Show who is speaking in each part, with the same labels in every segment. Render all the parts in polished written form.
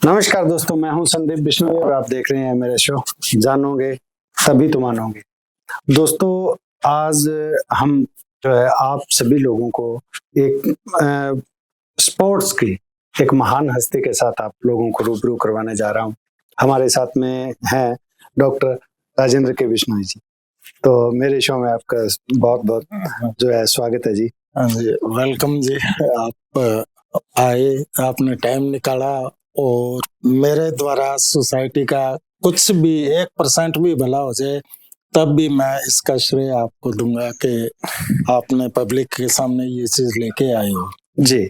Speaker 1: नमस्कार दोस्तों, मैं हूं संदीप बिश्नोई और आप देख रहे हैं मेरा शो जानोगे तभी तो मानोगे। दोस्तों, आज हम जो है आप सभी लोगों को एक स्पोर्ट्स की एक महान हस्ती के साथ आप लोगों को रूबरू करवाने जा रहा हूं। हमारे साथ में हैं डॉक्टर राजेंद्र के बिश्नोई जी। तो मेरे शो में आपका बहुत बहुत जो है स्वागत है जी।
Speaker 2: हाँ जी, वेलकम जी। आप आए, आपने टाइम निकाला और मेरे द्वारा सोसाइटी का कुछ भी 1% भी भला हो जाए तब भी मैं इसका श्रेय आपको दूंगा कि आपने पब्लिक के सामने ये चीज लेके आए हो
Speaker 1: जी।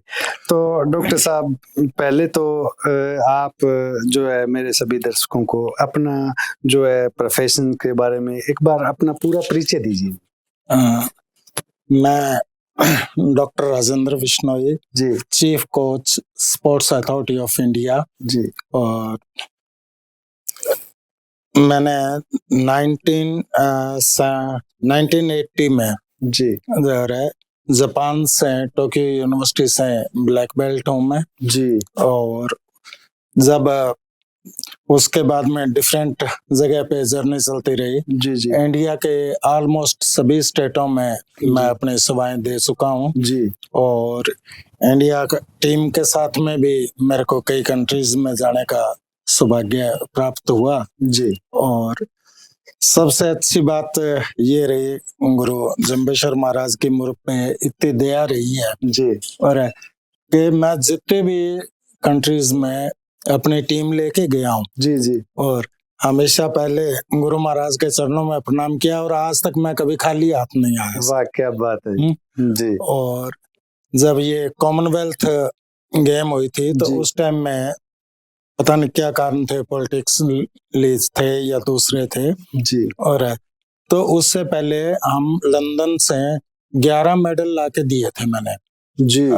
Speaker 1: तो डॉक्टर साहब, पहले तो आप जो है मेरे सभी दर्शकों को अपना जो है प्रोफेशन के बारे में एक बार अपना पूरा परिचय दीजिए।
Speaker 2: मैं doctor Rajendra Bishnoi
Speaker 1: ji,
Speaker 2: chief coach Sports Authority of India
Speaker 1: जी,
Speaker 2: और मैंने 1980 में
Speaker 1: जी,
Speaker 2: जापान से टोक्यो यूनिवर्सिटी से ब्लैक बेल्ट हूँ मैं
Speaker 1: जी,
Speaker 2: और जब उसके बाद में डिफरेंट जगह पे जर्नी चलती रही।
Speaker 1: जी, जी,
Speaker 2: इंडिया के ऑलमोस्ट सभी स्टेटों में मैं अपने सेवाएं दे चुका हूँ
Speaker 1: जी,
Speaker 2: और इंडिया टीम के साथ में भी मेरे को कई कंट्रीज में जाने का सौभाग्य प्राप्त हुआ
Speaker 1: जी,
Speaker 2: और सबसे अच्छी बात ये रही, गुरु जम्बेश्वर महाराज की मुझ पे इतनी दया रही है
Speaker 1: जी,
Speaker 2: और कि मैं जितने भी कंट्रीज में अपनी टीम लेके गया हूँ
Speaker 1: जी, जी,
Speaker 2: और हमेशा पहले गुरु महाराज के चरणों में प्रणाम किया और आज तक मैं कभी खाली हाथ नहीं आया।
Speaker 1: वाह, क्या बात है जी।
Speaker 2: और जब ये कॉमनवेल्थ गेम हुई थी तो
Speaker 1: जी।
Speaker 2: उस टाइम में पता नहीं क्या कारण थे, पॉलिटिक्स लीज थे या दूसरे थे
Speaker 1: जी,
Speaker 2: और तो उससे पहले हम लंदन से 11 मेडल लाके दिए थे मैंने
Speaker 1: जी,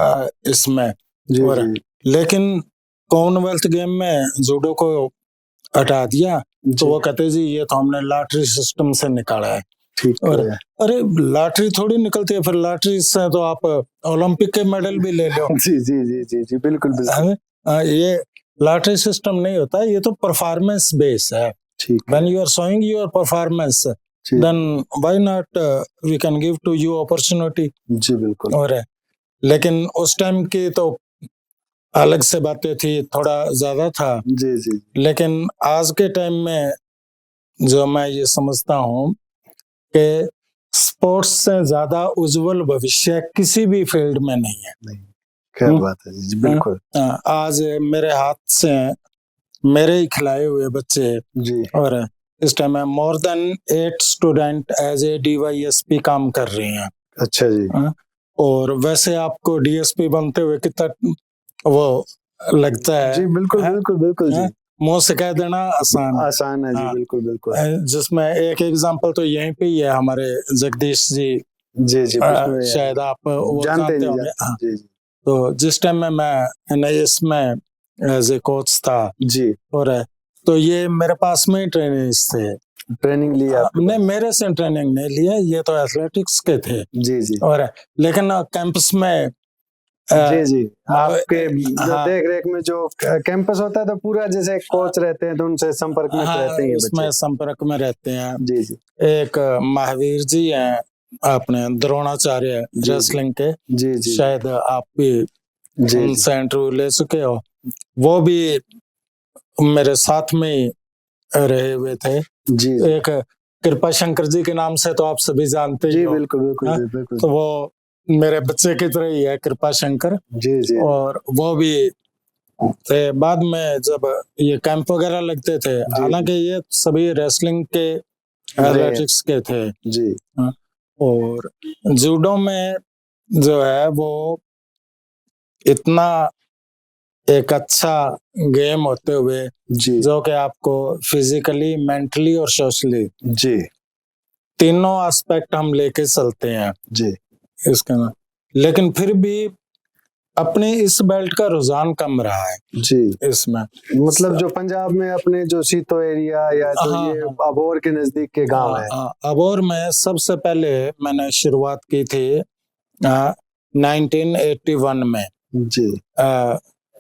Speaker 2: इसमें
Speaker 1: जी,
Speaker 2: और
Speaker 1: जी,
Speaker 2: लेकिन कॉमनवेल्थ गेम में जूडो को हटा दिया तो वो कहते जी ये तो हमने लॉटरी सिस्टम से निकाला है।
Speaker 1: ठीक
Speaker 2: और
Speaker 1: है।
Speaker 2: अरे लॉटरी थोड़ी निकलती है, फिर लॉटरी से तो आप ओलंपिक के मेडल भी ले लो।
Speaker 1: जी, जी, जी, जी, जी, बिल्कुल, बिल्कुल।
Speaker 2: ये लॉटरी सिस्टम नहीं होता, ये तो परफॉर्मेंस बेस है।
Speaker 1: ठीक है।
Speaker 2: When you are showing your performance,
Speaker 1: ji,
Speaker 2: then why not we can give to you opportunity।
Speaker 1: जी, बिल्कुल।
Speaker 2: और लेकिन उस टाइम की तो अलग से बातें थी, थोड़ा ज्यादा था।
Speaker 1: जी, जी,
Speaker 2: लेकिन आज के टाइम में जो मैं ये समझता हूँ कि स्पोर्ट्स से ज्यादा उज्जवल भविष्य किसी भी फील्ड में नहीं है।
Speaker 1: नहीं, क्या बात है जी, बिल्कुल।
Speaker 2: आज मेरे हाथ से मेरे ही खिलाए हुए बच्चे
Speaker 1: जी,
Speaker 2: और इस टाइम में more than 8 student as a DYSP काम कर रहे हैं।
Speaker 1: अच्छा जी।
Speaker 2: और वैसे आपको DSP बनते हुए कितना वो लगता है।
Speaker 1: जी, बिल्कुल, बिल्कुल, बिल्कुल जी।
Speaker 2: मुंह से कह देना आसान
Speaker 1: आसान है जी, बिल्कुल, बिल्कुल।
Speaker 2: जिसमें एक एग्जांपल तो यहीं पे ही है, हमारे जगदीश जी।
Speaker 1: जी, जी, बिल्कुल।
Speaker 2: शायद आप वो
Speaker 1: जानते
Speaker 2: जानते
Speaker 1: नहीं
Speaker 2: होंगे।
Speaker 1: जानते। जी, जी,
Speaker 2: तो जिस टाइम में मैं NIS में एज ए कोच था
Speaker 1: जी,
Speaker 2: और तो ये मेरे पास में ही ट्रेनर्स थे।
Speaker 1: ट्रेनिंग ली आपने?
Speaker 2: नहीं, मेरे से ट्रेनिंग नहीं लिया, ये तो एथलेटिक्स के थे।
Speaker 1: जी, जी,
Speaker 2: और लेकिन कैंपस में
Speaker 1: जी, जी, आपके जो
Speaker 2: हाँ,
Speaker 1: देख रेख में जो कैंपस होता है तो पूरा जैसे कोच रहते हैं तो उनसे संपर्क में
Speaker 2: हाँ,
Speaker 1: रहते हैं ये
Speaker 2: उसमें
Speaker 1: बच्चे।
Speaker 2: संपर्क में रहते हैं।
Speaker 1: जी, जी,
Speaker 2: एक महावीर जी हैं अपने द्रोणाचार्य
Speaker 1: जी,
Speaker 2: रेसलिंग के,
Speaker 1: जी, जी,
Speaker 2: शायद आप भी
Speaker 1: जी,
Speaker 2: उनसे इंटरव्यू ले चुके हो। वो भी मेरे साथ में ही रहे हुए थे।
Speaker 1: जी,
Speaker 2: एक कृपा शंकर जी के नाम से तो आप सभी जानते ही
Speaker 1: जी,
Speaker 2: हो।
Speaker 1: बिल्कुल, बिल्कुल,
Speaker 2: हाँ,
Speaker 1: जी, बिल्कुल।
Speaker 2: तो वो मेरे बच्चे की तरह ही है कृपा शंकर।
Speaker 1: जी, जी,
Speaker 2: और वो भी थे। बाद में जब ये कैंप वगैरह लगते थे,
Speaker 1: जी,
Speaker 2: हालांकि ये सभी रेसलिंग के एथलेटिक्स के थे।
Speaker 1: जी,
Speaker 2: हाँ, और जूडो में जो है वो इतना एक अच्छा गेम होते हुए
Speaker 1: जी,
Speaker 2: जो कि आपको फिजिकली, मेंटली और सोशली
Speaker 1: जी,
Speaker 2: तीनों एस्पेक्ट हम लेके चलते हैं
Speaker 1: जी,
Speaker 2: इसके में। लेकिन फिर भी अपने इस बेल्ट का रुझान कम रहा है
Speaker 1: जी।
Speaker 2: इसमें।
Speaker 1: मतलब जो पंजाब में अपने जो सीतो एरिया या जो
Speaker 2: हाँ,
Speaker 1: ये अबोर के नजदीक के गांव है।
Speaker 2: अबोर में सबसे पहले मैंने शुरुआत की थी 1981 में
Speaker 1: जी,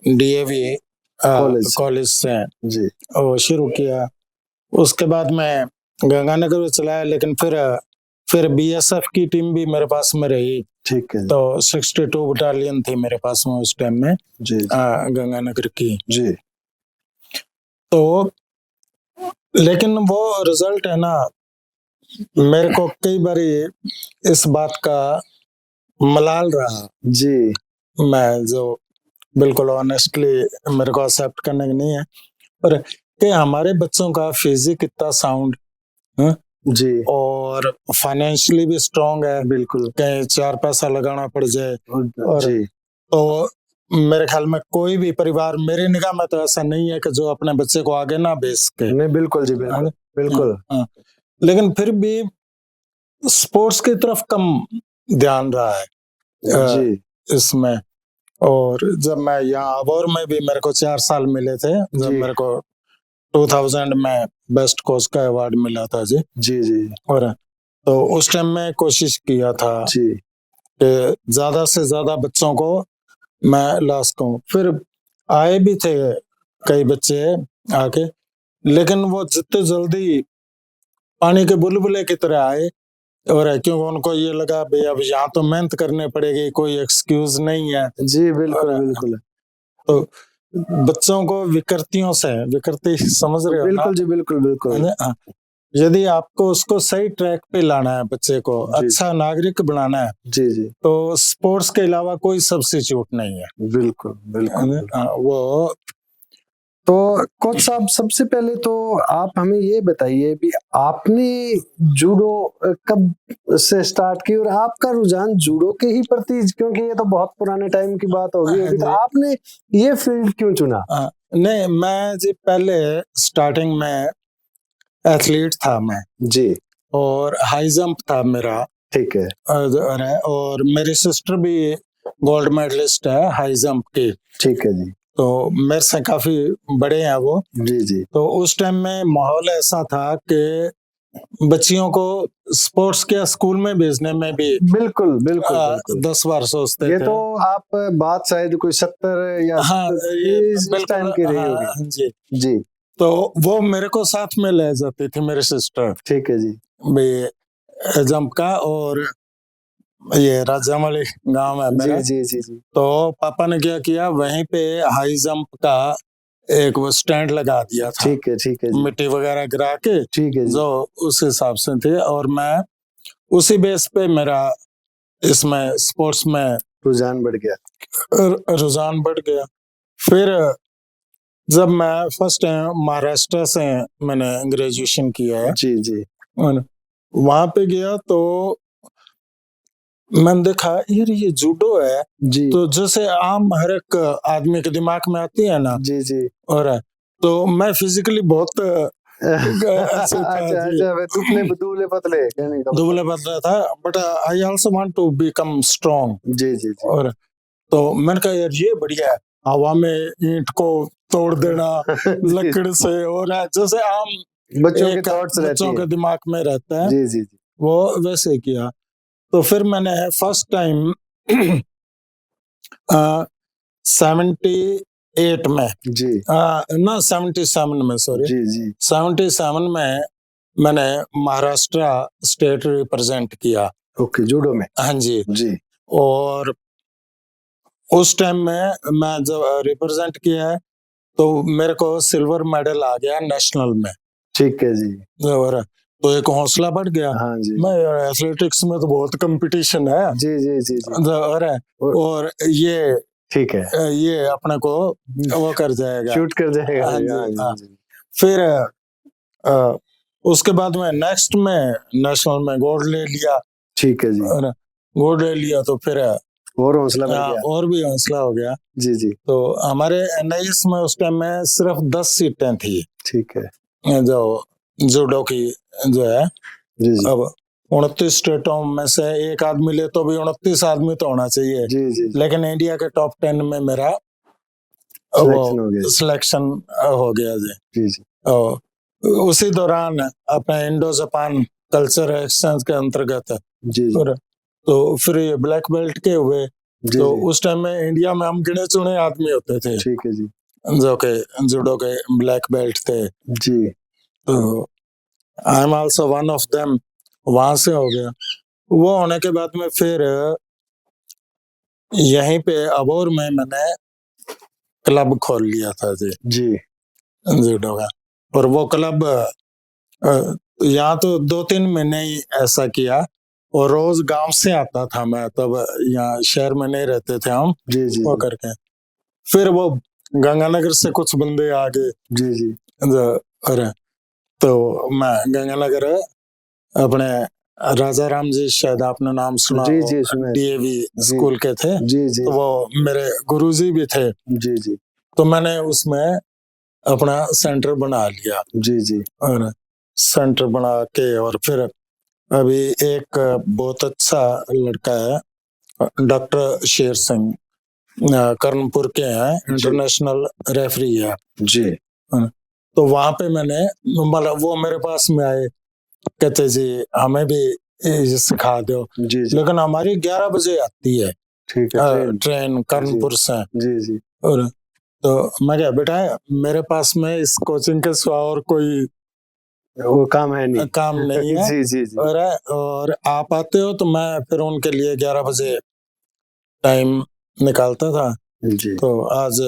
Speaker 2: DAV
Speaker 1: कॉलेज।
Speaker 2: कॉलेज से
Speaker 1: जी
Speaker 2: वो शुरू किया। उसके बाद मैं गंगानगर में चलाया, लेकिन फिर बीएसएफ की टीम भी मेरे पास में रही।
Speaker 1: ठीक है
Speaker 2: तो 62 बटालियन थी मेरे पास में उस टाइम में,
Speaker 1: जी
Speaker 2: गंगानगर की।
Speaker 1: जी
Speaker 2: तो लेकिन वो रिजल्ट है ना, मेरे को कई बार इस बात का मलाल रहा।
Speaker 1: जी
Speaker 2: मैं जो बिल्कुल ऑनेस्टली मेरे को एक्सेप्ट करने की नहीं है, पर कि हमारे बच्चों का फिजिक इतना साउंड
Speaker 1: जी
Speaker 2: और फाइनेंशियली भी स्ट्रांग है,
Speaker 1: बिल्कुल
Speaker 2: कहीं 4 पैसा लगाना पड़ जाए। और
Speaker 1: जी
Speaker 2: तो मेरे ख्याल में कोई भी परिवार, मेरी निगाह में तो ऐसा नहीं है कि जो अपने बच्चे को आगे ना भेज सके।
Speaker 1: नहीं बिल्कुल जी बिल्कुल बिल्कुल
Speaker 2: हाँ, लेकिन फिर भी स्पोर्ट्स की तरफ कम ध्यान रहा है
Speaker 1: जी
Speaker 2: इसमें। और जब मैं यहाँ अबोर में भी मेरे को 4 साल मिले थे, जब
Speaker 1: जी
Speaker 2: मेरे को 2000 में बेस्ट कोच का अवार्ड मिला था जी।
Speaker 1: जी जी
Speaker 2: और तो उस टाइम में कोशिश किया था
Speaker 1: जी
Speaker 2: कि ज्यादा से ज्यादा बच्चों को मैं ला सकूं। फिर आए भी थे कई बच्चे आके, लेकिन वो जितने जल्दी पानी के बुलबुले की तरह आए। और क्योंकि उनको ये लगा भाई अब यहाँ तो मेहनत करनी पड़ेगी, कोई एक्सक्यूज नहीं है।
Speaker 1: जी बिल्कुल
Speaker 2: और
Speaker 1: बिल्कुल
Speaker 2: तो बच्चों को विकृति समझ रहे हो ना?
Speaker 1: बिल्कुल जी बिल्कुल बिल्कुल
Speaker 2: हाँ, यदि आपको उसको सही ट्रैक पे लाना है, बच्चे को
Speaker 1: जी।
Speaker 2: अच्छा नागरिक बनाना है,
Speaker 1: जी जी
Speaker 2: तो स्पोर्ट्स के अलावा कोई सब्स्टिट्यूट नहीं है।
Speaker 1: बिल्कुल बिल्कुल
Speaker 2: वो
Speaker 1: तो कोच साहब सबसे पहले तो आप हमें ये बताइए भी आपने जूडो कब से स्टार्ट की और आपका रुझान जूडो के ही प्रति, क्योंकि ये तो बहुत पुराने टाइम की बात होगी, तो आपने ये फील्ड क्यों चुना?
Speaker 2: नहीं, मैं जी पहले स्टार्टिंग में एथलीट था मैं,
Speaker 1: जी
Speaker 2: और हाई जंप था मेरा।
Speaker 1: ठीक है
Speaker 2: और मेरी सिस्टर भी गोल्ड मेडलिस्ट है हाई जंप की।
Speaker 1: ठीक है जी
Speaker 2: तो मेरे से काफी बड़े हैं वो।
Speaker 1: जी जी
Speaker 2: तो उस टाइम में माहौल ऐसा था कि बच्चियों को स्पोर्ट्स के स्कूल में भेजने में भी
Speaker 1: बिल्कुल बिल्कुल बिल्कुल
Speaker 2: 10 बार सोचते
Speaker 1: ये
Speaker 2: थे।
Speaker 1: तो आप बात शायद कोई 70 या
Speaker 2: हाँ,
Speaker 1: 70
Speaker 2: ये
Speaker 1: इस
Speaker 2: बिल्कुल,
Speaker 1: टाइम की रही
Speaker 2: हाँ,
Speaker 1: होगी।
Speaker 2: जी।
Speaker 1: जी
Speaker 2: तो वो मेरे को साथ में ले जाती थी मेरी सिस्टर
Speaker 1: ठीक है जी
Speaker 2: भाई जंप का। और ये राजामली गांव है मेरा।
Speaker 1: जी जी जी
Speaker 2: तो पापा ने क्या किया, वहीं पे हाई जंप का एक वो स्टैंड लगा दिया था,
Speaker 1: ठीक है जी
Speaker 2: मिट्टी वगैरह गिरा के,
Speaker 1: ठीक है जी
Speaker 2: जो उस हिसाब से थे। और मैं उसी बेस पे मेरा इसमें स्पोर्ट्स में
Speaker 1: रुझान बढ़ गया।
Speaker 2: रुझान बढ़ गया। फिर जब मैं फर्स्ट टाइम महाराष्ट्र से मैंने ग्रेजुएशन किया है,
Speaker 1: जी जी
Speaker 2: और वहां पे गया तो मैंने देखा यार ये जूडो है।
Speaker 1: जी
Speaker 2: तो जैसे आम हर एक आदमी के दिमाग में आती है ना,
Speaker 1: जी जी
Speaker 2: और तो मैं फिजिकली बहुत
Speaker 1: अच्छा
Speaker 2: था जी।
Speaker 1: अच्छा वे दुबले पतले कहने का
Speaker 2: दुबले पतला था, but I also want to become strong.
Speaker 1: जी जी जी
Speaker 2: और तो मैंने कहा यार ये बढ़िया है, हवा में ईंट को तोड़ देना लकड़ से, और जैसे आम
Speaker 1: बच्चों के
Speaker 2: एक
Speaker 1: थॉट्स रहती
Speaker 2: बच्चों
Speaker 1: है।
Speaker 2: के दिमाग में रहता है,
Speaker 1: जी जी जी
Speaker 2: वो वैसे किया। तो फिर मैंने फर्स्ट टाइम 78 में
Speaker 1: जी
Speaker 2: ना 77 में, सॉरी
Speaker 1: जी जी
Speaker 2: 77 में मैंने महाराष्ट्र स्टेट रिप्रेजेंट किया।
Speaker 1: ओके जूडो में
Speaker 2: हाँ जी।
Speaker 1: जी
Speaker 2: और उस टाइम में मैं जब रिप्रेजेंट किया है, तो मेरे को सिल्वर मेडल आ गया नेशनल में।
Speaker 1: ठीक है जी
Speaker 2: और तो एक हौसला बढ़ गया।
Speaker 1: हाँ जी
Speaker 2: मैं एथलेटिक्स में तो बहुत कंपटीशन है।
Speaker 1: जी जी जी जी
Speaker 2: और ये
Speaker 1: ठीक है
Speaker 2: ये अपने को वो कर जाएगा,
Speaker 1: शूट कर जाएगा
Speaker 2: हाँ
Speaker 1: जी,
Speaker 2: जी,
Speaker 1: हाँ जी,
Speaker 2: हाँ।
Speaker 1: हाँ जी।
Speaker 2: फिर उसके बाद में नेक्स्ट में नेशनल में गोल्ड ले लिया।
Speaker 1: ठीक है जी
Speaker 2: और गोल्ड ले लिया तो फिर
Speaker 1: और हौसला बढ़ गया।
Speaker 2: और भी हौसला हो गया।
Speaker 1: जी जी
Speaker 2: तो हमारे एनआईएस में उस टाइम में सिर्फ 10 सीटें थी,
Speaker 1: ठीक है
Speaker 2: जो जूडो की जो है।
Speaker 1: जी जी
Speaker 2: अब 29 स्टेटों में से एक आदमी ले तो भी 29 आदमी तो होना चाहिए।
Speaker 1: जी जी
Speaker 2: लेकिन इंडिया के टॉप 10 में मेरा
Speaker 1: सिलेक्शन हो गया।
Speaker 2: सिलेक्शन हो गया जी।
Speaker 1: जी जी
Speaker 2: और उसी दौरान अपने इंडो जापान कल्चर एक्सचेंज के अंतर्गत
Speaker 1: जी जी
Speaker 2: और तो फिर ये ब्लैक बेल्ट के हुए।
Speaker 1: जी
Speaker 2: तो
Speaker 1: जी
Speaker 2: उस टाइम में इंडिया में हम गिने चुने आदमी होते थे।
Speaker 1: ठीक है जी
Speaker 2: जो कि जूडो के ब्लैक बेल्ट थे,
Speaker 1: जी
Speaker 2: तो I am also one of them. वहां से हो गया। वो होने के बाद में फिर यहीं पे अबोर में मैंने क्लब खोल लिया था जी,
Speaker 1: जी
Speaker 2: जूडो का। और वो क्लब यहाँ तो 2-3 महीने ही ऐसा किया, और रोज गांव से आता था मैं, तब यहाँ शहर में नहीं रहते थे हम,
Speaker 1: जी जी
Speaker 2: वो करके। फिर वो गंगानगर से कुछ बंदे आ गए,
Speaker 1: जी जी
Speaker 2: अरे तो मैं गंगानगर अपने राजा राम जी, शायद आपने नाम सुना
Speaker 1: जी
Speaker 2: हो,
Speaker 1: जी सुना है।
Speaker 2: डीएवी
Speaker 1: जी
Speaker 2: स्कूल के थे,
Speaker 1: जी जी
Speaker 2: तो वो मेरे गुरुजी भी थे,
Speaker 1: जी जी
Speaker 2: तो मैंने उसमें अपना सेंटर बना लिया।
Speaker 1: जी जी
Speaker 2: और सेंटर बना के, और फिर अभी एक बहुत अच्छा लड़का है, डॉक्टर शेर सिंह, कर्णपुर के हैं, इंटरनेशनल रेफरी है।
Speaker 1: जी
Speaker 2: तो वहां पे मैंने, मतलब वो मेरे पास में आए, कहते जी हमें भी ये सिखा दो,
Speaker 1: जी जी
Speaker 2: लेकिन हमारी 11 बजे आती है
Speaker 1: ठीक है।
Speaker 2: ट्रेन कर्णपुर से।
Speaker 1: जी जी
Speaker 2: और तो मैं क्या बेटा, मेरे पास में इस कोचिंग के सिवा और कोई
Speaker 1: वो काम है नहीं।
Speaker 2: काम नहीं है,
Speaker 1: जी जी जी
Speaker 2: और आप आते हो, तो मैं फिर उनके लिए 11 बजे टाइम निकालता था।
Speaker 1: जी
Speaker 2: तो आज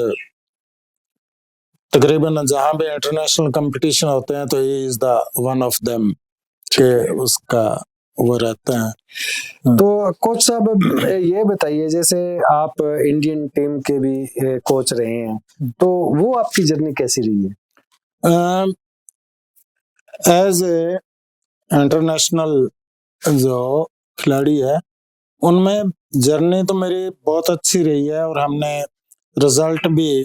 Speaker 2: तकरीबन जहाँ भी इंटरनेशनल कंपटीशन होते हैं, तो he is the one of them के उसका वो रहता है।
Speaker 1: तो कोच साहब अब ये बताइए, जैसे आप इंडियन टीम के भी कोच रहे हैं, तो वो आपकी जर्नी कैसी रही है?
Speaker 2: एज ए इंटरनेशनल जो खिलाड़ी है, उनमें जर्नी तो मेरी बहुत अच्छी रही है, और हमने रिजल्ट भी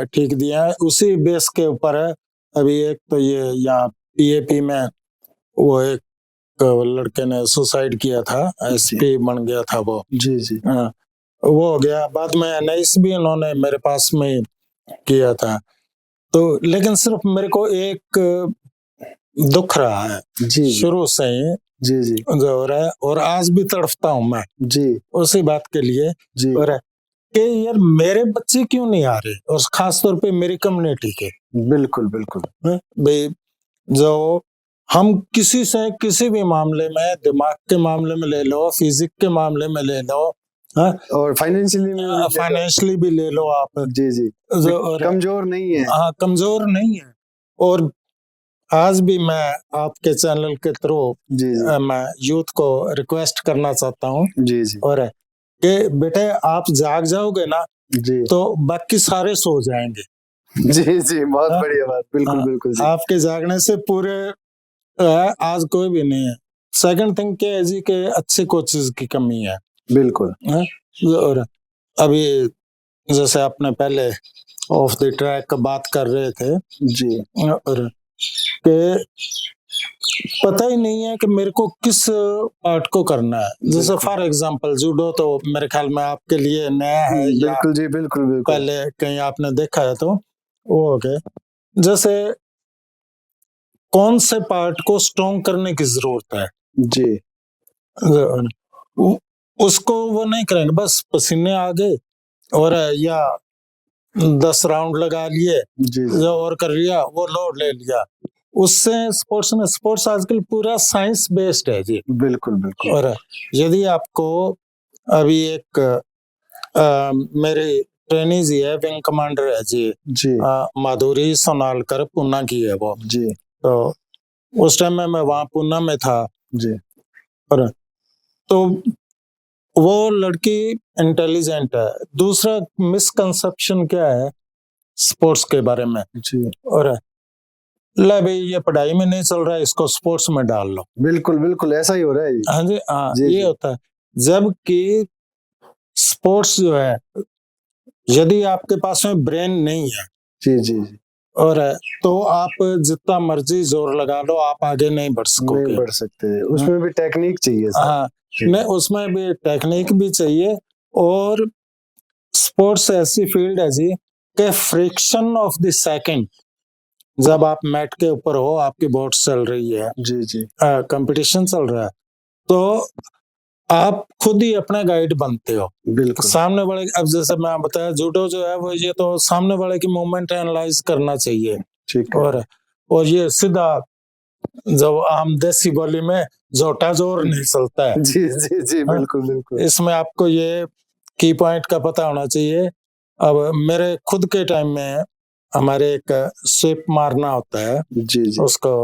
Speaker 2: ठीक दिया है। उसी बेस के ऊपर है। अभी एक तो ये यहाँ पीएपी में वो एक लड़के ने सुसाइड किया था, एसपी बन गया था वो।
Speaker 1: जी जी
Speaker 2: वो हो गया। बाद में एनआईएस भी उन्होंने मेरे पास में किया था। तो लेकिन सिर्फ मेरे को एक दुख रहा है
Speaker 1: जी
Speaker 2: शुरू से ही,
Speaker 1: जी जी
Speaker 2: जो हो रहा है, और आज भी तड़फता हूँ मैं
Speaker 1: जी
Speaker 2: उसी बात के लिए,
Speaker 1: जी
Speaker 2: और कि यार मेरे बच्चे क्यों नहीं आ रहे, और खास तौर पे मेरी कम्युनिटी के।
Speaker 1: बिल्कुल बिल्कुल
Speaker 2: भाई, जो हम किसी से किसी भी मामले में, दिमाग के मामले में ले लो, फिजिक के मामले में ले लो,
Speaker 1: और
Speaker 2: फाइनेंशियली भी ले लो आप,
Speaker 1: जी जी कमजोर नहीं है।
Speaker 2: हाँ, कमजोर नहीं है। और आज भी मैं आपके चैनल के थ्रू
Speaker 1: जी जी
Speaker 2: मैं यूथ को रिक्वेस्ट करना चाहता हूँ,
Speaker 1: जी जी
Speaker 2: और कि बेटे आप जाग जाओगे ना,
Speaker 1: जी
Speaker 2: तो बाकी सारे सो जाएंगे।
Speaker 1: जी जी बहुत बढ़िया बात, बिल्कुल बिल्कुल जी।
Speaker 2: आपके जागने से पूरे आज कोई भी नहीं है। सेकंड थिंग क्या है जी, कि अच्छे कोचेस की कमी है।
Speaker 1: बिल्कुल
Speaker 2: और अभी जैसे आपने पहले ऑफ द ट्रैक बात कर रहे थे
Speaker 1: जी,
Speaker 2: और कि पता ही नहीं है कि मेरे को किस पार्ट को करना है। जैसे फॉर एग्जांपल जूडो तो मेरे ख्याल में आपके लिए नया है, या
Speaker 1: बिल्कुल जी, बिल्कुल बिल्कुल
Speaker 2: पहले कहीं आपने देखा है, तो वो हो गया। जैसे कौन से पार्ट को स्ट्रॉन्ग करने की जरूरत है
Speaker 1: जी
Speaker 2: उसको वो नहीं करेंगे, बस पसीने आ गए और या 10 राउंड लगा लिए,
Speaker 1: जी
Speaker 2: जो और कर लिया, वो लोड ले लिया। उससे स्पोर्ट्स आजकल पूरा साइंस बेस्ड है जी।
Speaker 1: बिल्कुल बिल्कुल
Speaker 2: और यदि आपको अभी एक मेरे ट्रेनिंग जी है, विंग कमांडर है जी,
Speaker 1: जी
Speaker 2: माधुरी सोनालकर, पूना की है वो।
Speaker 1: जी
Speaker 2: तो उस टाइम में मैं वहां पूना में था।
Speaker 1: जी
Speaker 2: और तो वो लड़की इंटेलिजेंट है। दूसरा मिसकंसेप्शन क्या है स्पोर्ट्स के बारे में,
Speaker 1: जी
Speaker 2: और ले भाई ये पढ़ाई में नहीं चल रहा है, इसको स्पोर्ट्स में डाल लो।
Speaker 1: बिल्कुल बिल्कुल ऐसा ही हो रहा है।
Speaker 2: हाँ जी, हाँ,
Speaker 1: जी,
Speaker 2: ये
Speaker 1: जी।
Speaker 2: होता है। जबकि स्पोर्ट्स जो है, यदि आपके पास में ब्रेन नहीं है
Speaker 1: जी जी जी
Speaker 2: और तो आप जितना मर्जी जोर लगा लो, आप आगे नहीं बढ़ सकोगे।
Speaker 1: नहीं बढ़ सकते, उसमें भी टेक्निक चाहिए सर।
Speaker 2: हाँ, नहीं, उसमें भी टेक्निक भी चाहिए। और स्पोर्ट्स ऐसी फील्ड है जी कि फ्रिक्शन ऑफ द सेकंड, जब आप मैट के ऊपर हो, आपकी बोट चल रही है,
Speaker 1: जी जी
Speaker 2: कंपटीशन चल रहा है, तो आप खुद ही अपना गाइड बनते हो।
Speaker 1: बिल्कुल
Speaker 2: सामने वाले, अब जैसे मैं बताया, जूडो जो है वो ये तो सामने वाले की मूवमेंट एनालाइज करना चाहिए।
Speaker 1: ठीक है।
Speaker 2: और ये सीधा जब हम देसी बोली में जोटा जोर नहीं चलता है।
Speaker 1: जी जी जी,
Speaker 2: हाँ,
Speaker 1: बिल्कुल बिल्कुल।
Speaker 2: इसमें आपको ये की पॉइंट का पता होना चाहिए। अब मेरे खुद के टाइम में हमारे एक स्वीप मारना होता है,
Speaker 1: जी जी।
Speaker 2: उसको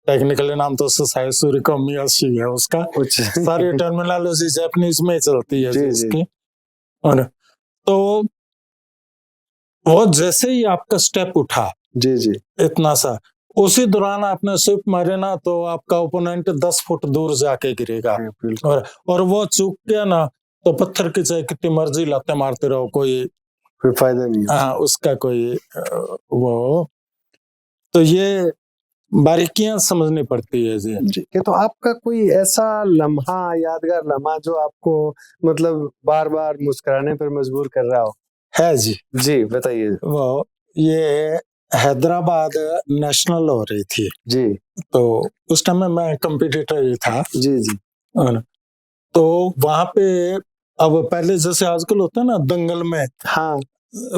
Speaker 2: टेक्निकली नाम तो सुसाई कोमियाशी है उसका।
Speaker 1: अच्छा।
Speaker 2: सारी टर्मिनोलॉजी जापानीज में चलती है
Speaker 1: जी
Speaker 2: जी
Speaker 1: जी
Speaker 2: उसकी। और तो वो जैसे ही आपका स्टेप उठा
Speaker 1: जी जी।
Speaker 2: इतना सा, उसी दौरान आपने स्विप मारे ना तो आपका ओपोनेंट 10 फुट दूर जाके गिरेगा।
Speaker 1: बिल्कुल।
Speaker 2: और वो चूक गया ना तो पत्थर की चाहे कितनी मर्जी लाते मारते रहो, कोई
Speaker 1: कोई फायदा नहीं है।
Speaker 2: उसका कोई वो, तो ये बारीकियां समझनी पड़ती है जी।
Speaker 1: जी, कि तो आपका कोई ऐसा लम्हा, यादगार लम्हा जो आपको मतलब बार बार मुस्कुराने पर मजबूर कर रहा हो?
Speaker 2: है जी।
Speaker 1: जी बताइए।
Speaker 2: वो ये हैदराबाद नेशनल हो रही थी,
Speaker 1: जी
Speaker 2: तो उस टाइम में मैं कंपटीटर ही था।
Speaker 1: जी जी।
Speaker 2: और तो वहां पे, अब पहले जैसे आजकल होता है ना दंगल में
Speaker 1: हाँ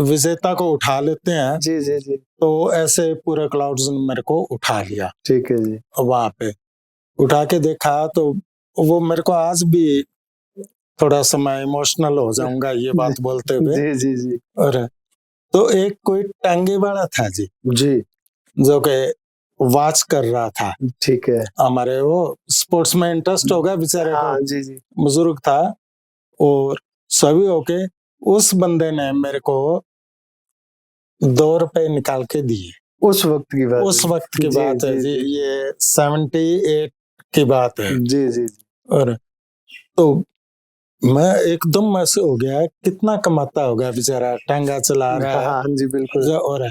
Speaker 2: विजेता को उठा लेते हैं,
Speaker 1: जी जी जी।
Speaker 2: तो ऐसे पूरे क्लाउड्स ने मेरे को उठा लिया
Speaker 1: ठीक है जी।
Speaker 2: वहां पे। उठा के देखा तो वो मेरे को आज भी थोड़ा सा मैं इमोशनल हो जाऊंगा ये बात बोलते हुए।
Speaker 1: जी जी जी।
Speaker 2: और तो एक कोई टांगे वाला था जी,
Speaker 1: जी
Speaker 2: जो के वॉच कर रहा था।
Speaker 1: ठीक है।
Speaker 2: हमारे वो स्पोर्ट्स में इंटरेस्ट होगा बेचारे को,
Speaker 1: हाँ जी जी।
Speaker 2: बुजुर्ग था। और सभी होके उस बंदे ने मेरे को 2 रुपए निकाल के दिए।
Speaker 1: उस वक्त की बात
Speaker 2: उस
Speaker 1: है।
Speaker 2: वक्त की
Speaker 1: जी
Speaker 2: बात है
Speaker 1: जी
Speaker 2: जी,
Speaker 1: जी।
Speaker 2: ये 78 की बात है।
Speaker 1: जी जी जी।
Speaker 2: और तो मैं एकदम ऐसे हो गया, कितना कमाता होगा बेचारा, टांगा चला रहा है।
Speaker 1: हाँ जी बिल्कुल
Speaker 2: और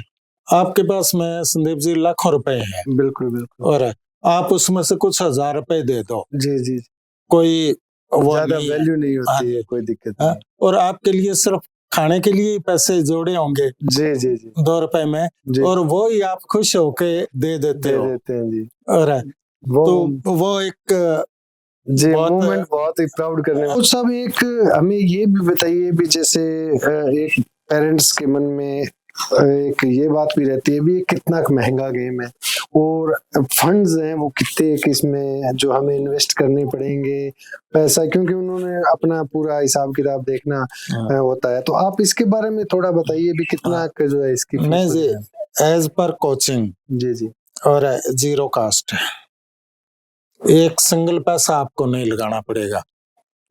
Speaker 2: आपके पास में संदीप जी लाखों रुपए हैं,
Speaker 1: बिल्कुल बिल्कुल।
Speaker 2: और आप उसमें से कुछ 1000 रुपए दे दो,
Speaker 1: जी जी।
Speaker 2: कोई वो
Speaker 1: ज्यादा
Speaker 2: नहीं है।
Speaker 1: वैल्यू नहीं
Speaker 2: हाँ
Speaker 1: होती है,
Speaker 2: जी।
Speaker 1: कोई दिक्कत
Speaker 2: हाँ,
Speaker 1: नहीं।
Speaker 2: और आपके लिए सिर्फ खाने के लिए ही पैसे जोड़े होंगे
Speaker 1: जी जी जी
Speaker 2: 2 रुपए में,
Speaker 1: जी।
Speaker 2: और वो ही आप खुश होके दे देते
Speaker 1: दे
Speaker 2: हो।
Speaker 1: देते हैं जी।
Speaker 2: और
Speaker 1: वो
Speaker 2: तो वो एक
Speaker 1: जी
Speaker 2: बहुत
Speaker 1: मूवमेंट बहुत ही प्राउड करने वाला। और सब एक हमें ये भी बताइए भी, जैसे एक पेरेंट्स के मन में एक ये बात भी रहती है भी, ये कितना महंगा गेम है और फंड्स हैं वो कितने किसमें जो हमें इन्वेस्ट करने पड़ेंगे पैसा, क्योंकि उन्होंने अपना पूरा हिसाब किताब देखना होता है। तो आप इसके बारे में थोड़ा बताइए भी, कितना का जो है इसकी
Speaker 2: नहीं
Speaker 1: फीस
Speaker 2: जी,
Speaker 1: वगैरह?
Speaker 2: एज पर कोचिंग
Speaker 1: जी जी।
Speaker 2: और जीरो कास्ट है, एक सिंगल पैसा आपको नहीं लगाना पड़ेगा।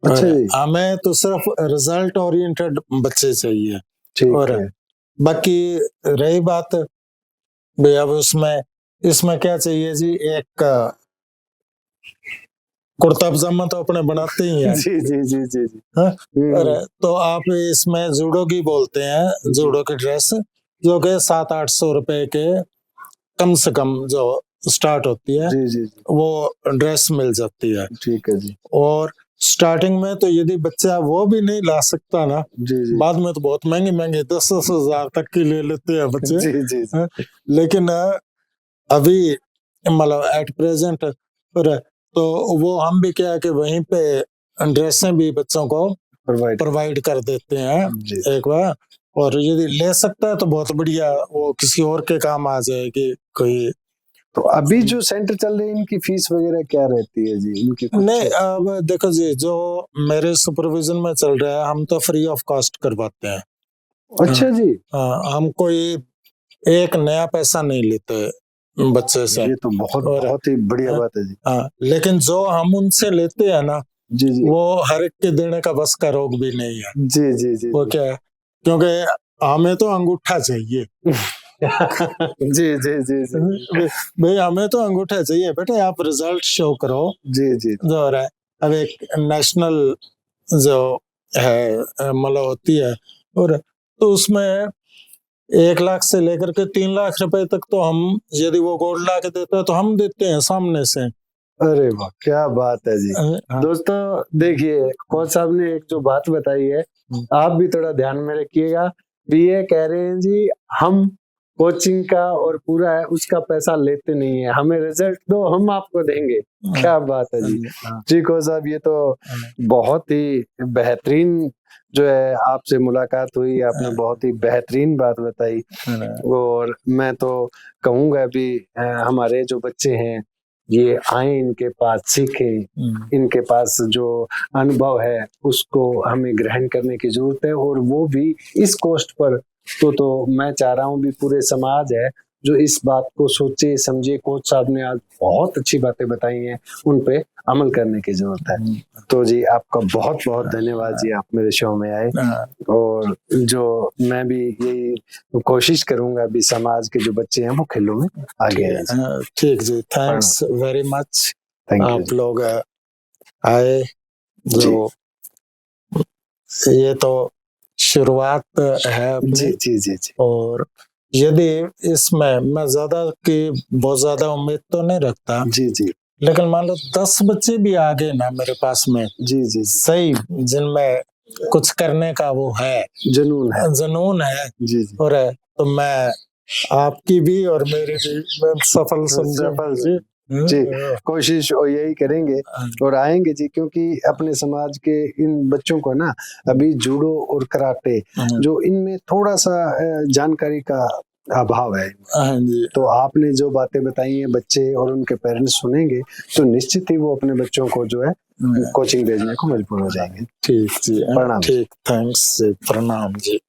Speaker 1: अच्छा
Speaker 2: और
Speaker 1: जी।
Speaker 2: हमें तो सिर्फ रिजल्ट ओरिएंटेड बच्चे चाहिए।
Speaker 1: ठीक
Speaker 2: और
Speaker 1: है।
Speaker 2: बाकी रही बात भाई, अब उसमें इसमें क्या चाहिए जी, एक कुर्ता पजामा तो अपने बनाते ही हैं।
Speaker 1: जी जी जी जी जी।
Speaker 2: हाँ? और तो आप इसमें जूडो की बोलते हैं, जूडो की ड्रेस जो कि 700-800 रुपए के कम से कम जो स्टार्ट होती है,
Speaker 1: जी जी जी।
Speaker 2: वो ड्रेस मिल जाती है।
Speaker 1: ठीक है जी।
Speaker 2: और स्टार्टिंग में तो यदि बच्चा वो भी नहीं ला सकता ना,
Speaker 1: जी जी
Speaker 2: बाद में तो बहुत महंगे महंगे 10-10 हजार तक की ले लेते हैं बच्चे।
Speaker 1: जी जी जी।
Speaker 2: हाँ? लेकिन अभी मतलब एट प्रेजेंट, तो वो हम भी क्या है कि वहीं पे ड्रेसें भी बच्चों को
Speaker 1: प्रोवाइड
Speaker 2: प्रोवाइड कर देते हैं
Speaker 1: जी।
Speaker 2: एक बार। और यदि ले सकता है तो बहुत बढ़िया, वो किसी और के काम आ जाएगी कोई।
Speaker 1: तो अभी जो सेंटर चल रहे हैं इनकी फीस वगैरह क्या रहती है जी, इनकी कुछ?
Speaker 2: नहीं, अब देखो जी, जो मेरे सुपरविजन में चल रहा है, हम तो फ्री ऑफ कॉस्ट करवाते हैं।
Speaker 1: अच्छा जी।
Speaker 2: हम कोई एक नया पैसा नहीं लेते बच्चे से।
Speaker 1: ये तो बहुत
Speaker 2: और
Speaker 1: बहुत ही बढ़िया बात है जी।
Speaker 2: लेकिन जो हम उनसे लेते हैं ना,
Speaker 1: जी जी
Speaker 2: वो हर एक के देने का बस का रोग भी नहीं है।
Speaker 1: जी जी जी
Speaker 2: वो
Speaker 1: जी।
Speaker 2: क्या है, क्योंकि हमें तो अंगूठा चाहिए।
Speaker 1: जी जी जी जी
Speaker 2: भाई हमें तो अंगूठा चाहिए बेटे, आप रिजल्ट शो करो
Speaker 1: जी जी।
Speaker 2: जो हो रहा है। अब एक नेशनल जो है मतलब होती है, और तो उसमें 1 लाख से लेकर के 3 लाख रुपए तक तो हम, यदि वो गोल्ड ला के देता है तो हम देते हैं सामने से।
Speaker 1: अरे वाह क्या बात है जी।
Speaker 2: हाँ।
Speaker 1: दोस्तों देखिए, कोच साहब ने एक जो बात बताई है, आप भी थोड़ा ध्यान में रखिएगा भी। ये कह रहे हैं जी, हम कोचिंग का और पूरा है उसका पैसा लेते नहीं है, हमें रिजल्ट दो हम आपको देंगे। क्या बात है जी। जी को साहब, ये तो बहुत ही बेहतरीन जो है आपसे मुलाकात हुई, आपने बहुत ही बेहतरीन बात बताई। और मैं तो कहूँगा भी हमारे जो बच्चे हैं ये आए, इनके पास सीखें, इनके पास जो अनुभव है उसको हमें ग्रहण करने की जरूरत है, और वो भी इस कॉस्ट पर। तो मैं चाह रहा हूँ भी पूरे समाज है जो इस बात को सोचे समझे। कोच साहब ने आज बहुत अच्छी बातें बताई हैं, उन पे अमल करने की जरूरत है। तो जी आपका बहुत बहुत धन्यवाद जी, आप मेरे शो में आए। और जो मैं भी यही कोशिश करूंगा भी समाज के जो बच्चे हैं वो खेलों में आगे आए।
Speaker 2: ठीक जी, thanks very much.
Speaker 1: Thank you
Speaker 2: आप लोग आए, जो ये तो शुरुआत है अपनी।
Speaker 1: जी जी जी जी।
Speaker 2: और यदि इसमें मैं बहुत ज्यादा उम्मीद तो नहीं रखता
Speaker 1: जी जी,
Speaker 2: लेकिन मान लो 10 बच्चे भी आ गए ना मेरे पास में,
Speaker 1: जी जी,
Speaker 2: सही, जिनमें कुछ करने का वो है, जुनून है
Speaker 1: जी जी,
Speaker 2: और तो मैं आपकी भी और मेरी भी मैं सफल समझूंगा जी।
Speaker 1: जी कोशिश और यही करेंगे और आएंगे जी, क्योंकि अपने समाज के इन बच्चों को ना अभी जूडो और कराटे जो इनमें थोड़ा सा जानकारी का अभाव है। तो आपने जो बातें बताई हैं बच्चे और उनके पेरेंट्स सुनेंगे तो निश्चित ही वो अपने बच्चों को जो है कोचिंग भेजने को मजबूर हो जाएंगे।
Speaker 2: ठीक जी,
Speaker 1: प्रणाम।
Speaker 2: ठीक, थैंक्स, प्रणाम जी।